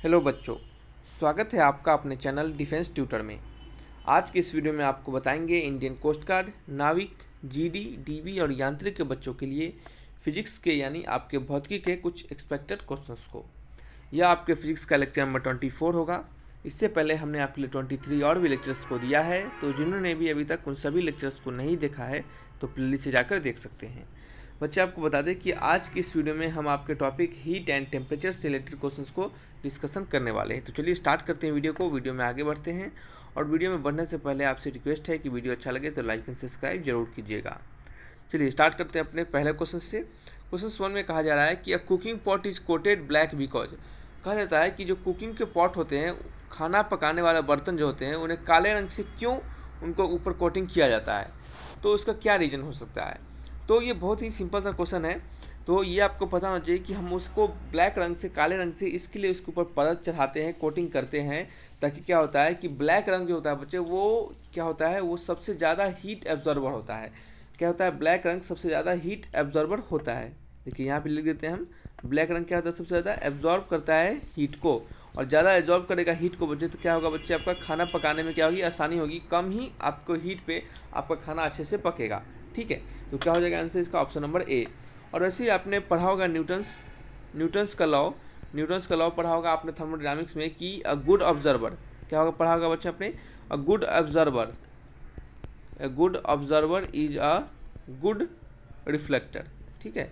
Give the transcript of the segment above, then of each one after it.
Hello बच्चों, स्वागत है आपका अपने चैनल डिफेंस ट्यूटर में। आज के इस वीडियो में आपको बताएंगे इंडियन कोस्ट गार्ड, नाविक, जीडी, डीबी और यांत्रिक के बच्चों के लिए फिजिक्स के यानी आपके भौतिकी के कुछ एक्सपेक्टेड क्वेश्चंस को। यह आपके फिजिक्स का लेक्चर नंबर 24 होगा। इससे पहले हमने आपके लिए 23 और भी लेक्चर्स को दिया है, तो जिन्होंने भी अभी तक उन सभी लेक्चर्स को नहीं देखा है तो प्लेलिस्ट से जाकर देख सकते हैं। बच्चे, आपको बता दें कि आज की इस वीडियो में हम आपके टॉपिक हीट एंड टेम्परेचर से रिलेटेड क्वेश्चंस को डिस्कशन करने वाले हैं। तो चलिए स्टार्ट करते हैं वीडियो में आगे बढ़ते हैं। और वीडियो में बढ़ने से पहले आपसे रिक्वेस्ट है कि वीडियो अच्छा लगे तो लाइक एंड सब्सक्राइब जरूर कीजिएगा। चलिए स्टार्ट करते हैं अपने पहले क्वेश्चन से। क्वेश्चन 1 में कहा जा रहा है कि a cooking pot is coated black because. कहा जाता है कि जो कुकिंग के पॉट होते हैं, खाना पकाने वाले बर्तन जो होते हैं, उन्हें काले रंग से क्यों उनको ऊपर कोटिंग किया जाता है, तो उसका क्या रीज़न हो सकता है। तो ये बहुत ही सिंपल सा क्वेश्चन है। तो ये आपको पता होना चाहिए कि हम उसको ब्लैक रंग से काले रंग से इसके लिए उसके ऊपर परत चढ़ाते हैं, कोटिंग करते हैं, ताकि क्या होता है कि ब्लैक रंग जो होता है बच्चे, वो क्या होता है, वो सबसे ज़्यादा हीट एब्जॉर्बर होता है। क्या होता है, ब्लैक रंग सबसे ज़्यादा हीट एब्जॉर्बर होता है। देखिए यहाँ पे लिख देते हैं हम, ब्लैक रंग क्या होता है, सबसे ज़्यादा एब्जॉर्ब करता है हीट को, और ज़्यादा एब्जॉर्ब करेगा हीट को बच्चे, तो क्या होगा बच्चे, आपका खाना पकाने में क्या होगी, आसानी होगी, कम ही आपको हीट पे आपका खाना अच्छे से पकेगा। ठीक है, तो क्या हो जाएगा आंसर इसका, ऑप्शन नंबर ए। और वैसे ही आपने पढ़ा होगा न्यूटन्स का लॉ पढ़ा होगा आपने थर्मोडायनामिक्स में कि अ गुड ऑब्जर्वर, क्या होगा पढ़ा होगा बच्चे आपने, a good observer is a good reflector. ठीक है,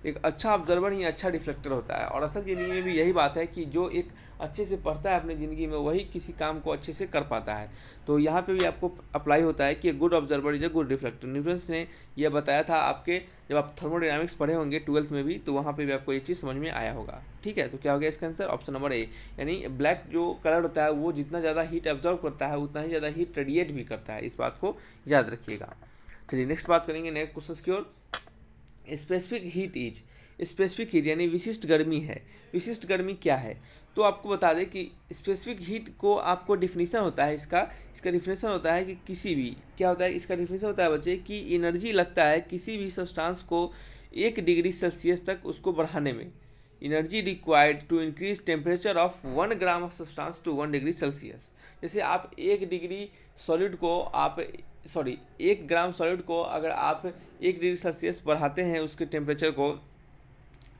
एक अच्छा ऑब्जर्वर ही अच्छा रिफ्लेक्टर होता है। और असल ज़िंदगी में भी यही बात है कि जो एक अच्छे से पढ़ता है अपनी ज़िंदगी में, वही किसी काम को अच्छे से कर पाता है। तो यहाँ पे भी आपको अप्लाई होता है कि good observer is a good reflector. Newton's ने यह बताया था आपके, जब आप थर्मोडायनामिक्स पढ़े होंगे 12th में भी, तो वहाँ पे भी आपको ये चीज़ समझ में आया होगा। ठीक है, तो क्या हो गया इसका आंसर, ऑप्शन नंबर ए। यानी ब्लैक जो कलर होता है वो जितना ज़्यादा हीट एब्जॉर्व करता है उतना ही ज़्यादा हीट रेडिएट भी करता है। इस बात को याद रखिएगा। चलिए नेक्स्ट बात करेंगे नेक्स्ट क्वेश्चन की ओर। स्पेसिफिक हीट यानी विशिष्ट गर्मी है। विशिष्ट गर्मी क्या है, तो आपको बता दें कि स्पेसिफिक हीट को आपको डिफिनीसन होता है इसका डिफिनीसन होता है कि किसी भी, क्या होता है इसका डिफिनीसन होता है बच्चे, कि एनर्जी लगता है किसी भी सब्सटेंस को 1 डिग्री सेल्सियस तक उसको बढ़ाने में। Energy required to increase temperature of 1 gram of substance to 1 degree Celsius. जैसे आप 1 डिग्री सॉलिड को आप 1 ग्राम सॉलिड को अगर आप 1 डिग्री सेल्सियस बढ़ाते हैं उसके टेम्परेचर को,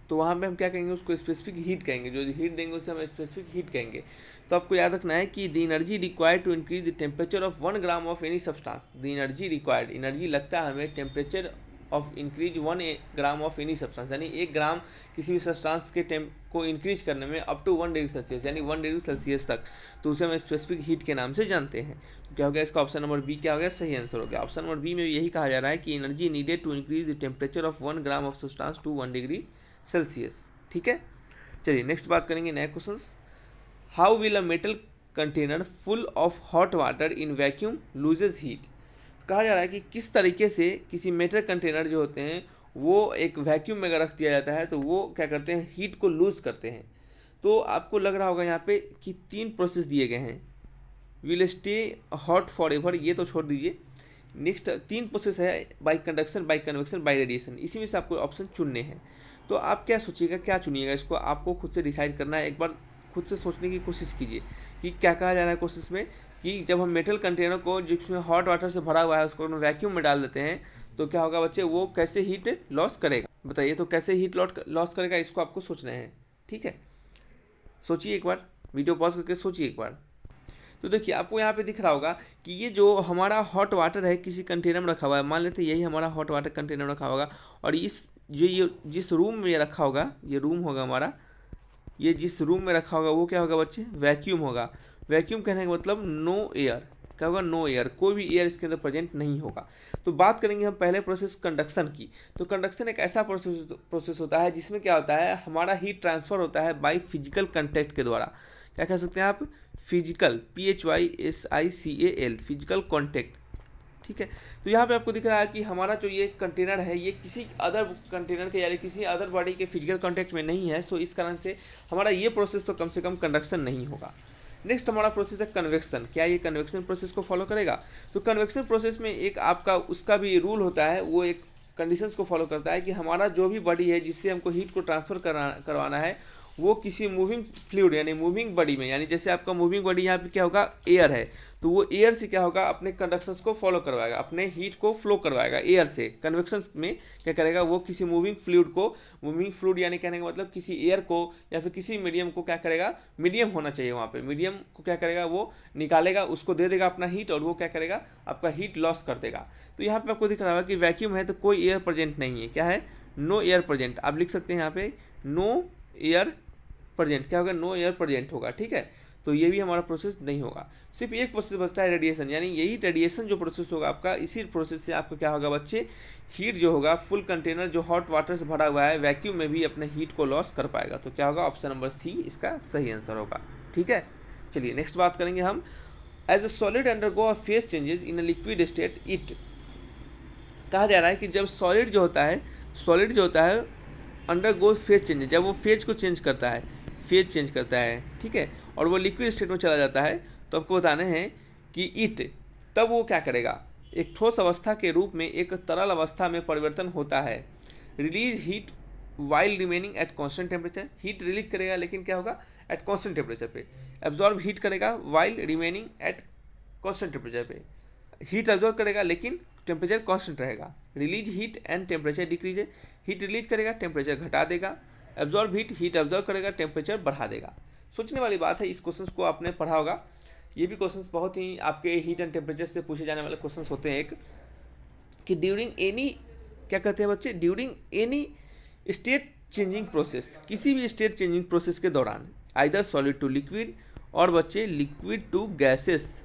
तो वहाँ पे हम क्या कहेंगे, उसको स्पेसिफिक हीट कहेंगे। जो हीट देंगे उसे हम स्पेसिफिक हीट कहेंगे। तो आपको याद रखना है कि the energy required to increase the temperature of 1 gram of any substance. The energy required, energy लगता है हमें temperature of increase 1 gram of any substance, यानी 1 ग्राम किसी भी सब्सटेंस के को इंक्रीज करने में अप टू 1 डिग्री सेल्सियस, यानी 1 डिग्री सेल्सियस तक, तो उसे हम स्पेसिफिक हीट के नाम से जानते हैं। तो क्या हो गया इसका ऑप्शन नंबर बी, क्या हो गया सही आंसर हो गया। ऑप्शन नंबर बी में यही कहा जा रहा है कि energy needed to increase the temperature of 1 gram of substance to 1 degree Celsius. ठीक है, चलिए नेक्स्ट बात करेंगे नए question. How will a metal container full of hot water in vacuum loses heat. कहा जा रहा है कि किस तरीके से किसी मेटल कंटेनर जो होते हैं वो एक वैक्यूम में अगर रख दिया जाता है तो वो क्या करते हैं, हीट को लूज करते हैं। तो आपको लग रहा होगा यहाँ पे कि 3 प्रोसेस दिए गए हैं। Will stay hot for ever, ये तो छोड़ दीजिए। नेक्स्ट 3 प्रोसेस है, by conduction, by convection, by radiation. इसी में से आपको ऑप्शन चुनने हैं। तो आप क्या सोचिएगा, क्या चुनिएगा, इसको आपको खुद से डिसाइड करना है। एक बार खुद से सोचने की कोशिश कीजिए कि क्या कहा जा रहा है कोशिश में, कि जब हम मेटल कंटेनर को जिसमें हॉट वाटर से भरा हुआ है उसको हम वैक्यूम में डाल देते हैं तो क्या होगा बच्चे, वो कैसे हीट लॉस करेगा, बताइए। तो कैसे हीट लॉस करेगा, इसको आपको सोचना है। ठीक है, सोचिए एक बार, वीडियो पॉज करके सोचिए एक बार। तो देखिए आपको यहाँ पे दिख रहा होगा कि ये जो हमारा हॉट वाटर है किसी कंटेनर में रखा हुआ है, मान लेते हैं यही हमारा हॉट वाटर कंटेनर रखा होगा, और ये जिस रूम में रखा होगा, ये रूम होगा हमारा, ये जिस रूम में रखा होगा वो क्या होगा बच्चे, वैक्यूम होगा। वैक्यूम कहने का मतलब नो एयर, क्या होगा, नो एयर, कोई भी एयर इसके अंदर प्रेजेंट नहीं होगा। तो बात करेंगे हम पहले प्रोसेस कंडक्शन की। तो कंडक्शन एक ऐसा प्रोसेस होता है जिसमें क्या होता है, हमारा हीट ट्रांसफ़र होता है बाई फिजिकल कंटेक्ट के द्वारा। क्या कह सकते हैं आप, फिजिकल, PHYSICAL, फिजिकल कॉन्टेक्ट। ठीक है, तो यहाँ पे आपको दिख रहा है कि हमारा जो ये कंटेनर है ये किसी अदर कंटेनर के यानी किसी अदर बॉडी के फिजिकल कॉन्टेक्ट में नहीं है। सो इस कारण से हमारा ये प्रोसेस तो कम से कम कंडक्शन नहीं होगा। नेक्स्ट हमारा प्रोसेस है कन्वेक्शन। क्या ये कन्वेक्शन प्रोसेस को फॉलो करेगा, तो कन्वेक्शन प्रोसेस में एक आपका उसका भी रूल होता है, वो एक कंडीशंस को फॉलो करता है कि हमारा जो भी बॉडी है जिससे हमको हीट को ट्रांसफ़र करवाना है वो किसी मूविंग फ्लूइड यानी मूविंग बॉडी में, यानी जैसे आपका मूविंग बॉडी यहाँ पे क्या होगा, एयर है, तो वो एयर से क्या होगा, अपने कंडक्शंस को फॉलो करवाएगा, अपने हीट को फ्लो करवाएगा एयर से। कन्वेक्शन में क्या करेगा, वो किसी मूविंग फ्लूइड को, मूविंग फ्लूइड यानी कहने का मतलब किसी एयर को या फिर किसी मीडियम को क्या करेगा, मीडियम होना चाहिए वहाँ पे, मीडियम को क्या करेगा, वो निकालेगा, उसको दे देगा अपना हीट, और वो क्या करेगा, आपका हीट लॉस कर देगा। तो यहाँ पे आपको दिख रहा है कि वैक्यूम है तो कोई एयर प्रेजेंट नहीं है, क्या है, नो एयर प्रेजेंट। आप लिख सकते हैं यहाँ पे नो एयर प्रेजेंट, क्या होगा, नो एयर प्रेजेंट होगा, ठीक है। तो ये भी हमारा प्रोसेस नहीं होगा। सिर्फ एक प्रोसेस बचता है रेडिएशन, यानी यही रेडिएशन जो प्रोसेस होगा आपका, इसी प्रोसेस से आपका क्या होगा बच्चे, हीट जो होगा, फुल कंटेनर जो हॉट वाटर से भरा हुआ है वैक्यूम में भी अपने हीट को लॉस कर पाएगा। तो क्या होगा, ऑप्शन नंबर सी इसका सही आंसर होगा, ठीक है। चलिए नेक्स्ट बात करेंगे हम। As a solid undergo a phase changes in a liquid state, it कहा जा रहा है कि जब सॉलिड जो होता है अंडरगो फेज चेंजेस, जब वो फेज को चेंज करता है, फेज चेंज करता है, ठीक है, और वो लिक्विड स्टेट में चला जाता है, तो आपको बताना है कि इट तब वो क्या करेगा, एक ठोस अवस्था के रूप में एक तरल अवस्था में परिवर्तन होता है। Release heat while remaining at constant temperature, heat release करेगा लेकिन क्या होगा, एट कांस्टेंट टेम्परेचर पे। एब्जॉर्ब हीट करेगा while remaining at constant temperature पे, हीट एब्जॉर्ब करेगा लेकिन टेम्परेचर कांस्टेंट रहेगा। Release heat and temperature decrease, heat release करेगा, टेम्परेचर घटा देगा। एब्जॉर्ब हीट एब्जॉर्ब करेगा, टेम्परेचर बढ़ा देगा। सोचने वाली बात है, इस क्वेश्चन को आपने पढ़ा होगा, ये भी क्वेश्चंस बहुत ही आपके हीट एंड टेम्परेचर से पूछे जाने वाले क्वेश्चंस होते हैं। एक कि ड्यूरिंग एनी, क्या कहते हैं बच्चे, during any state changing process, किसी भी स्टेट चेंजिंग प्रोसेस के दौरान, आइदर सॉलिड टू लिक्विड और बच्चे लिक्विड टू गैसेस,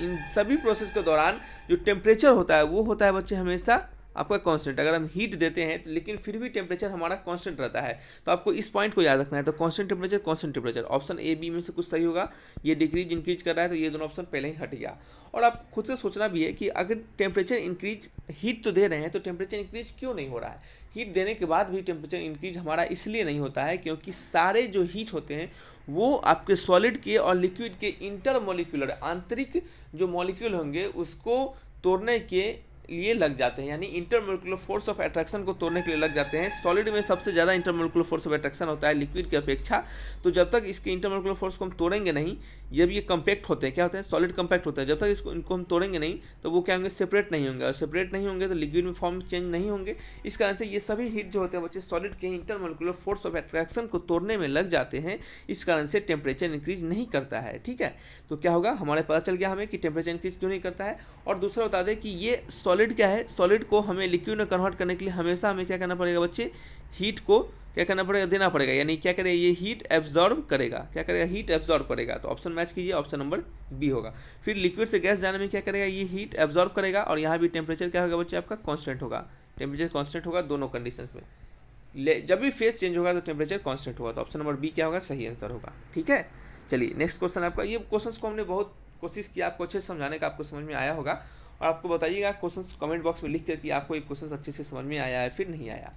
इन सभी प्रोसेस के दौरान जो टेम्परेचर होता है वो होता है बच्चे हमेशा आपका कांस्टेंट। अगर हम हीट देते हैं तो लेकिन फिर भी टेम्परेचर हमारा कांस्टेंट रहता है, तो आपको इस पॉइंट को याद रखना है। तो constant temperature option A B में से कुछ सही होगा। ये डिक्रीज इंक्रीज कर रहा है तो ये दोनों ऑप्शन पहले ही हट गया। और आप खुद से सोचना भी है कि अगर टेम्परेचर इंक्रीज, हीट तो दे रहे हैं तो टेम्परेचर इंक्रीज क्यों नहीं हो रहा है। हीट देने के बाद भी टेम्परेचर इंक्रीज हमारा इसलिए नहीं होता है क्योंकि सारे जो हीट होते हैं वो आपके सॉलिड के और लिक्विड के इंटरमोलिक्यूलर, आंतरिक जो मॉलिक्यूल होंगे उसको तोड़ने के लिए लग जाते हैं, यानी इंटरमोलिकुलर फोर्स ऑफ अट्रैक्शन को तोड़ने के लिए लग जाते हैं। सॉलिड में सबसे ज़्यादा इंटरमोलिकुलर फोर्स ऑफ अट्रैक्शन होता है लिक्विड की अपेक्षा। तो जब तक इसके इंटरमोलिकुलर फोर्स को हम तोड़ेंगे नहीं, जब ये कंपैक्ट होते हैं, क्या होते हैं, सॉलिड कंपैक्ट होते हैं, जब तक इनको हम तोड़ेंगे नहीं तो वो क्या होंगे, सेपरेट नहीं होंगे, और सेपरेट नहीं होंगे तो लिक्विड में फॉर्म चेंज नहीं होंगे। इस कारण से ये सभी हीट जो होते हैं बच्चे सॉलिड के इंटरमोलिकुलर फोर्स ऑफ अट्रैक्शन को तोड़ने में लग जाते हैं, इस कारण से टेम्परेचर इंक्रीज नहीं करता है, ठीक है। तो क्या होगा, हमारे पता चल गया हमें कि टेम्परेचर इंक्रीज क्यों नहीं करता है। और दूसरा बता दें कि ये सॉलिड क्या है, सॉलिड को हमें लिक्विड में कन्वर्ट करने के लिए हमेशा हमें क्या करना पड़ेगा बच्चे, हीट को क्या करना पड़ेगा, देना पड़ेगा, यानी क्या करेगा, ये हीट एब्जॉर्ब करेगा, क्या करेगा, हीट एब्जॉर्ब करेगा। तो ऑप्शन मैच कीजिए, ऑप्शन नंबर बी होगा। फिर लिक्विड से गैस जाने में क्या करेगा, ये हीट एब्जॉर्ब करेगा, और यहाँ भी टेम्परेचर क्या होगा बच्चे आपका कांस्टेंट होगा, टेम्परेचर कांस्टेंट होगा दोनों कंडीशंस में। जब भी फेज चेंज होगा तो टेम्परेचर कांस्टेंट होगा, तो ऑप्शन नंबर बी क्या होगा, सही आंसर होगा, ठीक है। चलिए नेक्स्ट क्वेश्चन आपका, ये क्वेश्चन को हमने बहुत कोशिश किया आपको अच्छे से समझाने का, आपको समझ में आया होगा। और आपको बताइएगा क्वेश्चन कमेंट बॉक्स में लिख कर कि आपको एक क्वेश्चन अच्छे से समझ में आया है फिर नहीं आया।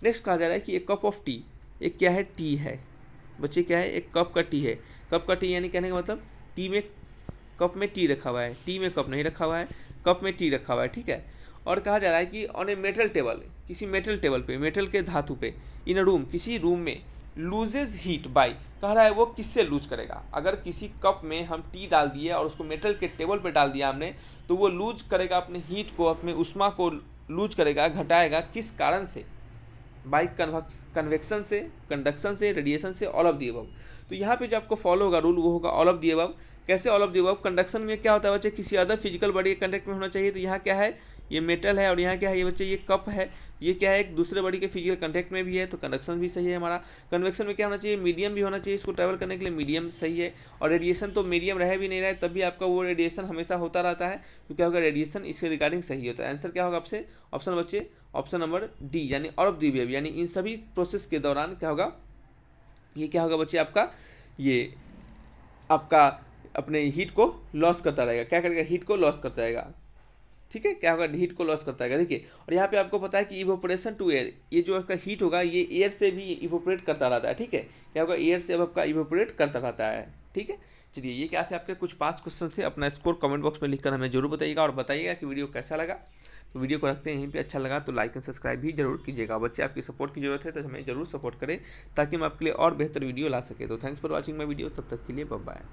नेक्स्ट कहा जा रहा है कि एक कप ऑफ टी, एक क्या है, टी है बच्चे, क्या है, एक कप का टी है। कप का टी यानी कहने का मतलब टी में, कप में टी रखा हुआ है, टी में कप नहीं रखा हुआ है, कप में टी रखा हुआ है, ठीक है। और कहा जा रहा है कि ऑन ए मेटल टेबल, किसी मेटल टेबल पे, मेटल के धातु पे, इन अ रूम, किसी रूम में, लूजेज हीट बाई, कह रहा है वो किससे लूज करेगा। अगर किसी कप में हम टी डाल दिए और उसको मेटल के टेबल पे डाल दिया हमने, तो वो लूज करेगा अपने हीट को, अपने उष्मा को लूज करेगा, घटाएगा, किस कारण से, बाई कन्वेक्शन से, कंडक्शन से, रेडिएशन से, ऑल ऑफ दी अबव। तो यहाँ पे जो आपको फॉलो होगा रूल वो होगा ऑल ऑफ दी अबव। कैसे all of the above, conduction में क्या होता है बच्चे, किसी अदर फिजिकल बॉडी के कंटेक्ट में होना चाहिए। तो यहाँ क्या है, ये मेटल है, और यहाँ क्या है, ये बच्चे ये कप है, ये क्या है, एक दूसरे बॉडी के फिजिकल कंटेक्ट में भी है, तो कंडक्शन भी सही है हमारा। कन्वेक्शन में क्या होना चाहिए, मीडियम भी होना चाहिए, इसको ट्रैवल करने के लिए मीडियम सही है। और रेडिएशन तो मीडियम रहे भी नहीं रहे तब भी आपका वो रेडिएशन हमेशा होता रहता है, तो क्या होगा, रेडिएशन इसके रिगार्डिंग सही होता है। आंसर क्या होगा आपसे, ऑप्शन बच्चे ऑप्शन नंबर डी, यानी ऑल ऑफ दी अबव, यानी इन सभी प्रोसेस के दौरान क्या होगा, ये क्या होगा बच्चे आपका, ये आपका अपने हीट को लॉस करता रहेगा, क्या करेगा, हीट को लॉस करता रहेगा, ठीक है। क्या होगा, हीट को लॉस करता है, देखिए। और यहाँ पे आपको पता है कि इवोपरेशन टू एयर, ये जो आपका हीट होगा ये एयर से भी इवोपरेट करता रहता है, ठीक है। क्या होगा, एयर से अब आपका इवोपरेट करता रहता है, ठीक है। चलिए ये क्या थे आपके कुछ 5 क्वेश्चन थे। अपना स्कोर कमेंट बॉक्स में लिखकर हमें जरूर बताइएगा, और बताइएगा कि वीडियो कैसा लगा। तो वीडियो को रखते हैं यहीं पे। अच्छा लगा तो लाइक एंड सब्सक्राइब भी जरूर कीजिएगा। बच्चे आपकी सपोर्ट की जरूरत है तो हमें जरूर सपोर्ट करें ताकि हम आपके लिए और बेहतर वीडियो ला सके। तो thanks for watching my video, तब तक के लिए बाय बाय।